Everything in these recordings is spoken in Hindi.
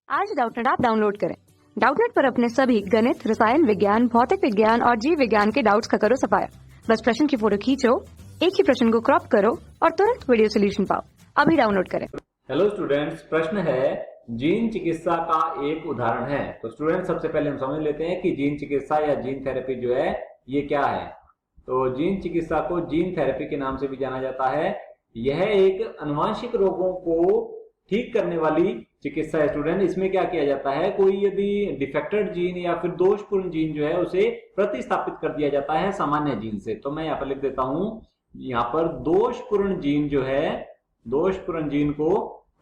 आज डाउटनेट ऐप डाउनलोड करें। डाउटनेट पर अपने सभी गणित, रसायन विज्ञान, भौतिक विज्ञान और जीव विज्ञान के डाउट्स का करो सफाया। बस प्रश्न की फोटो खींचो, एक ही प्रश्न को क्रॉप करो और तुरंत वीडियो सोल्यूशन पाओ। अभी डाउनलोड करें। हेलो स्टूडेंट्स, प्रश्न है जीन चिकित्सा का एक उदाहरण है। तो स्टूडेंट्स, सबसे पहले हम समझ लेते हैं कि जीन चिकित्सा या जीन थेरेपी जो है ये क्या है। तो जीन चिकित्सा को जीन थेरेपी के नाम से भी जाना जाता है। यह एक आनुवंशिक रोगों को ठीक करने वाली चिकित्सा है। स्टूडेंट, इसमें क्या किया जाता है, कोई यदि डिफेक्टेड जीन या फिर दोषपूर्ण जीन जो है उसे प्रतिस्थापित कर दिया जाता है सामान्य जीन से। तो मैं यहाँ पर लिख देता हूं, यहाँ पर दोषपूर्ण जीन जो है, दोषपूर्ण जीन को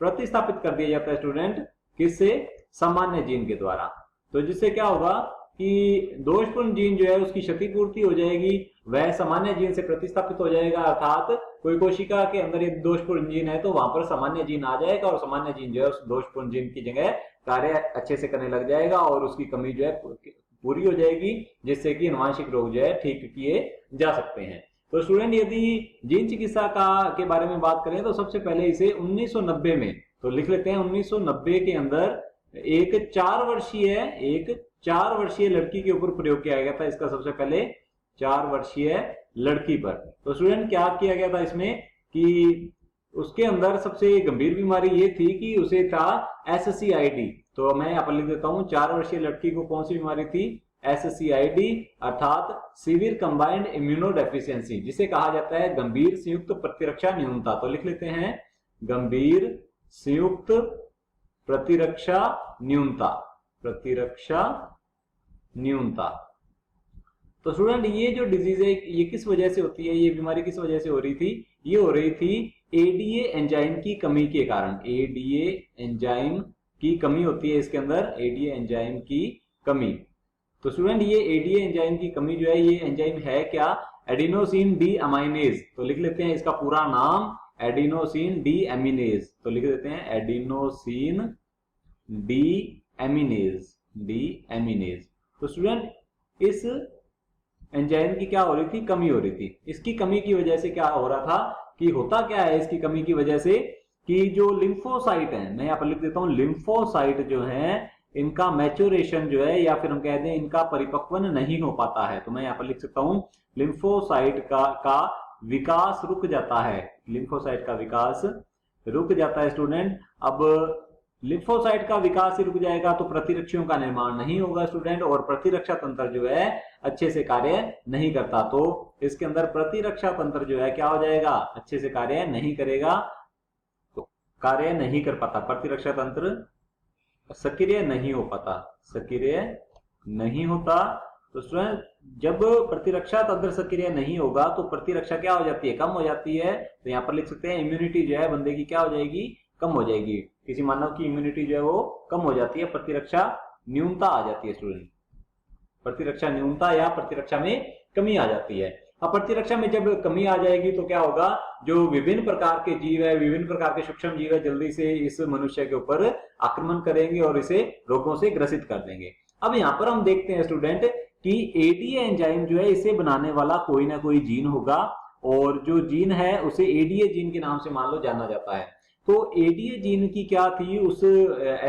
प्रतिस्थापित कर दिया जाता है स्टूडेंट, किससे? सामान्य जीन के द्वारा। तो जिससे क्या होगा कि दोषपूर्ण जीन जो है उसकी क्षतिपूर्ति हो जाएगी, वह सामान्य जीन से प्रतिस्थापित हो जाएगा। अर्थात कोई कोशिका के अंदर यदि दोषपूर्ण जीन है तो वहां पर सामान्य जीन आ जाएगा और सामान्य जीन जो है उस दोषपूर्ण जीन की जगह कार्य अच्छे से करने लग जाएगा और उसकी कमी जो है पूरी हो जाएगी, जिससे कि आनुवंशिक रोग जो है ठीक किए जा सकते हैं। तो स्टूडेंट, यदि जीन चिकित्सा के बारे में बात करें तो सबसे पहले इसे 1990 में, तो लिख लेते हैं 1990 के अंदर एक 4 वर्षीय लड़की के ऊपर प्रयोग किया गया था। इसका सबसे पहले 4 वर्षीय लड़की पर। तो स्टूडेंट, क्या किया गया था इसमें कि उसके अंदर सबसे गंभीर बीमारी ये थी कि उसे था SCID। तो मैं यहाँ पर लिख देता हूँ, 4 वर्षीय लड़की को कौन सी बीमारी थी? SCID, अर्थात सीवियर कंबाइंड इम्यूनो डेफिशिएंसी, जिसे कहा जाता है गंभीर संयुक्त प्रतिरक्षा न्यूनता। तो लिख लेते हैं गंभीर संयुक्त प्रतिरक्षा न्यूनता, प्रतिरक्षा न्यूनता। तो स्टूडेंट, ये जो डिजीज है ये किस वजह से होती है, ये बीमारी किस वजह से हो रही थी? ये हो रही थी ADA एंजाइम की कमी के कारण। ADA एंजाइम की कमी होती है इसके अंदर, ADA एंजाइम की कमी। तो स्टूडेंट, ये ADA एंजाइम की कमी जो है, ये एंजाइम है क्या? Adenosine D aminase. तो लिख लेते हैं इसका पूरा नाम, एडिनोसिन डी एमिनेज। तो लिख देते हैं एडिनोसिन डी एमिनेज, डी एमिनेज। तो स्टूडेंट, इस एंजाइम की क्या हो रही थी? कमी हो रही थी। इसकी कमी की वजह से क्या हो रहा था कि होता क्या है इसकी कमी की वजह से कि जो लिम्फोसाइट है, मैं यहाँ पर लिख देता हूँ, लिम्फोसाइट जो है इनका मैच्योरेशन जो है, या फिर हम कह दें इनका परिपक्वन नहीं हो पाता है। तो मैं यहाँ पर लिख सकता हूँ लिम्फोसाइट का विकास रुक जाता है, लिम्फोसाइट का विकास रुक जाता है स्टूडेंट। अब लिम्फोसाइट का विकास ही रुक जाएगा तो प्रतिरक्षियों का निर्माण नहीं होगा स्टूडेंट, और प्रतिरक्षा तंत्र जो है अच्छे से कार्य नहीं करता। तो इसके अंदर प्रतिरक्षा तंत्र जो है क्या हो जाएगा? अच्छे से कार्य नहीं करेगा, तो कार्य नहीं कर पाता, प्रतिरक्षा तंत्र सक्रिय नहीं हो पाता, सक्रिय नहीं होता। तो स्टूडेंट, जब प्रतिरक्षा तंत्र सक्रिय नहीं होगा तो प्रतिरक्षा क्या हो जाती है? कम हो जाती है। तो यहाँ पर लिख सकते हैं इम्यूनिटी जो है बंदे की क्या हो जाएगी? कम हो जाएगी। किसी मानव की इम्यूनिटी जो है वो कम हो जाती है, प्रतिरक्षा न्यूनता आ जाती है स्टूडेंट, प्रतिरक्षा न्यूनता या प्रतिरक्षा में कमी आ जाती है। अब प्रतिरक्षा में जब कमी आ जाएगी तो क्या होगा, जो विभिन्न प्रकार के जीव है, विभिन्न प्रकार के सूक्ष्म जीव है, जल्दी से इस मनुष्य के ऊपर आक्रमण करेंगे और इसे रोगों से ग्रसित कर देंगे। अब यहाँ पर हम देखते हैं स्टूडेंट कि ADA एंजाइम जो है इसे बनाने वाला कोई ना कोई जीन होगा, और जो जीन है उसे ADA जीन के नाम से मान लो जाना जाता है। तो ADA जीन की क्या थी, उस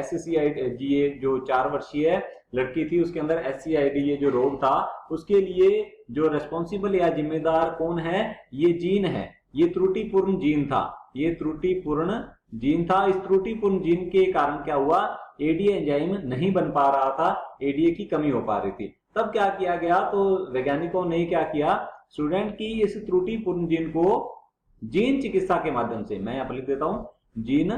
SCID, ये जो 4 वर्षीय लड़की थी उसके अंदर SCID ये जो रोग था, उसके लिए जो रेस्पॉन्सिबल या जिम्मेदार कौन है? ये जीन है, ये त्रुटिपूर्ण जीन था, ये त्रुटिपूर्ण जीन था। इस त्रुटिपूर्ण जीन के कारण क्या हुआ? ADA एंजाइम नहीं बन पा रहा था, ADA की कमी हो पा रही थी। तब क्या किया गया? तो वैज्ञानिकों ने क्या किया स्टूडेंट की इस त्रुटिपूर्ण जीन को जीन चिकित्सा के माध्यम से, मैं यहाँ पर लिख देता हूँ, जीन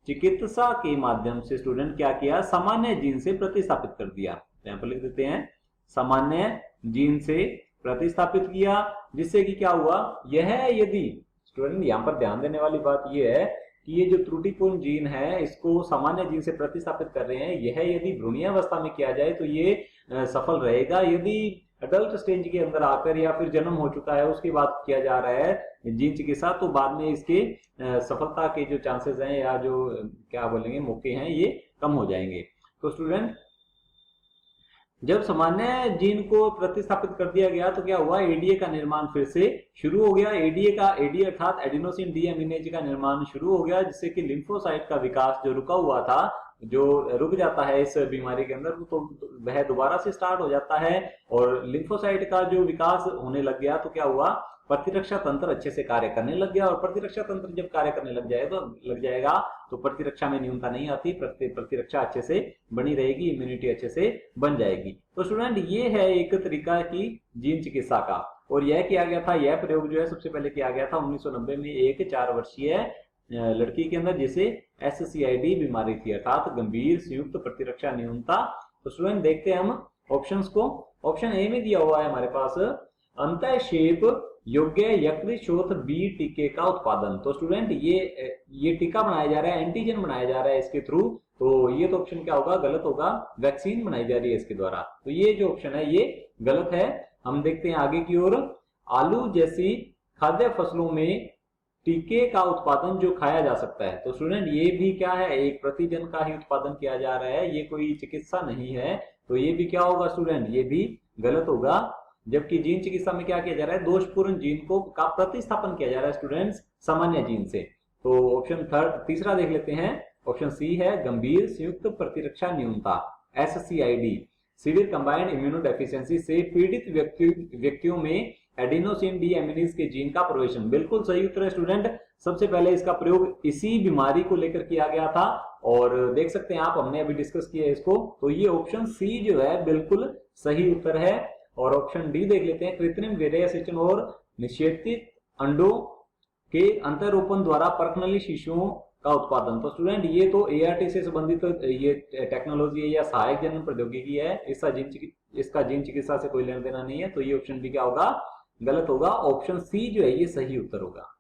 चिकित्सा के माध्यम से स्टूडेंट क्या किया? सामान्य जीन से प्रतिस्थापित कर दिया। तो यहाँ पर लिख देते हैं सामान्य जीन से प्रतिस्थापित किया, जिससे कि क्या हुआ, यह यदि स्टूडेंट यहाँ पर ध्यान देने वाली बात यह है कि ये जो त्रुटिपूर्ण जीन है इसको सामान्य जीन से प्रतिस्थापित कर रहे हैं, यह यदि भ्रूणीयावस्था में किया जाए तो ये सफल रहेगा। यदि अडल्ट स्टेज के अंदर आकर या फिर जन्म हो चुका है उसके बाद किया जा रहा है जीन चिकित्सा, तो बाद में इसके सफलता के जो चांसेस हैं या जो क्या बोलेंगे मौके हैं ये कम हो जाएंगे। तो स्टूडेंट, जब सामान्य जीन को प्रतिस्थापित कर दिया गया तो क्या हुआ? एडीए का निर्माण फिर से शुरू हो गया। एडीए अर्थात एडिनोसिन डी एमिनेज का निर्माण शुरू हो गया, जिससे कि लिम्फोसाइट का विकास जो रुका हुआ था जो रुक जाता है इस बीमारी के अंदर तो वह दोबारा से स्टार्ट हो जाता है और लिम्फोसाइट का जो विकास होने लग गया तो क्या हुआ, प्रतिरक्षा तंत्र अच्छे से कार्य करने लग गया। और प्रतिरक्षा तंत्र जब कार्य करने लग जाएगा तो प्रतिरक्षा में न्यूनता नहीं आती, प्रतिरक्षा अच्छे से बनी रहेगी, इम्यूनिटी अच्छे से बन जाएगी। तो स्टूडेंट ये है एक तरीका की जीन चिकित्सा का, और यह किया गया था, यह प्रयोग जो है सबसे पहले किया गया था 1990 में एक 4 वर्षीय लड़की के अंदर जिसे SCID बीमारी थी, अर्थात गंभीर संयुक्त प्रतिरक्षा न्यूनता। तो स्टूडेंट देखते हैं हम ऑप्शंस को। ऑप्शन ए में दिया हुआ है हमारे पास अंतःक्षेप योग्य यकृत शोथ बी टीके का उत्पादन। तो स्टूडेंट ये टीका बनाया जा रहा है, एंटीजन बनाया जा रहा है इसके थ्रू, तो ये तो ऑप्शन क्या होगा, गलत होगा, वैक्सीन बनाई जा रही है इसके द्वारा। तो ये जो ऑप्शन है ये गलत है। हम देखते हैं आगे की ओर, आलू जैसी खाद्य फसलों में टीके का उत्पादन जो खाया जा सकता है। तो स्टूडेंट ये भी क्या है, एक प्रतिजन का ही उत्पादन किया जा रहा है, ये कोई चिकित्सा नहीं है, तो ये भी क्या होगा स्टूडेंट, ये भी गलत होगा। जबकि जीन चिकित्सा में क्या किया जा रहा है, दोषपूर्ण जीन का प्रतिस्थापन किया जा रहा है स्टूडेंट्स सामान्य जीन से। तो ऑप्शन तीसरा देख लेते हैं, ऑप्शन सी है गंभीर संयुक्त प्रतिरक्षा न्यूनता SCID, severe combined immuno deficiency से पीड़ित व्यक्तियों में एडिनोसिन डीएमिनेज के जीन का प्रवेशन। बिल्कुल सही उत्तर है स्टूडेंट। सबसे पहले इसका प्रयोग इसी बीमारी को लेकर किया गया था और देख सकते हैं आप, हमने अभी डिस्कस किया है इसको। तो ये ऑप्शन सी जो है बिल्कुल सही उत्तर है। और ऑप्शन डी देख लेते हैं, कृत्रिम वीर्यसेचन और निषेचित अंडों के अंतरोपण द्वारा परखनली शिशुओं का उत्पादन। तो स्टूडेंट ये तो ART से संबंधित ये टेक्नोलॉजी है या सहायक जनन प्रौद्योगिकी है, इसका जीन चिकित्सा से कोई लेना देना नहीं है। तो ये ऑप्शन बी क्या होगा, गलत होगा। ऑप्शन सी जो है ये सही उत्तर होगा।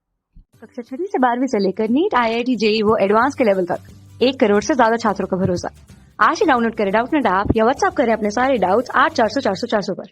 कक्षा 6 से 12वीं से लेकर नीट, IIT, JEE वो एडवांस के लेवल तक 1 करोड़ से ज्यादा छात्रों का भरोसा। आज ही डाउनलोड करें डाउटनेट ऐप या व्हाट्सएप करें अपने सारे डाउट्स 8400 400 400 पर।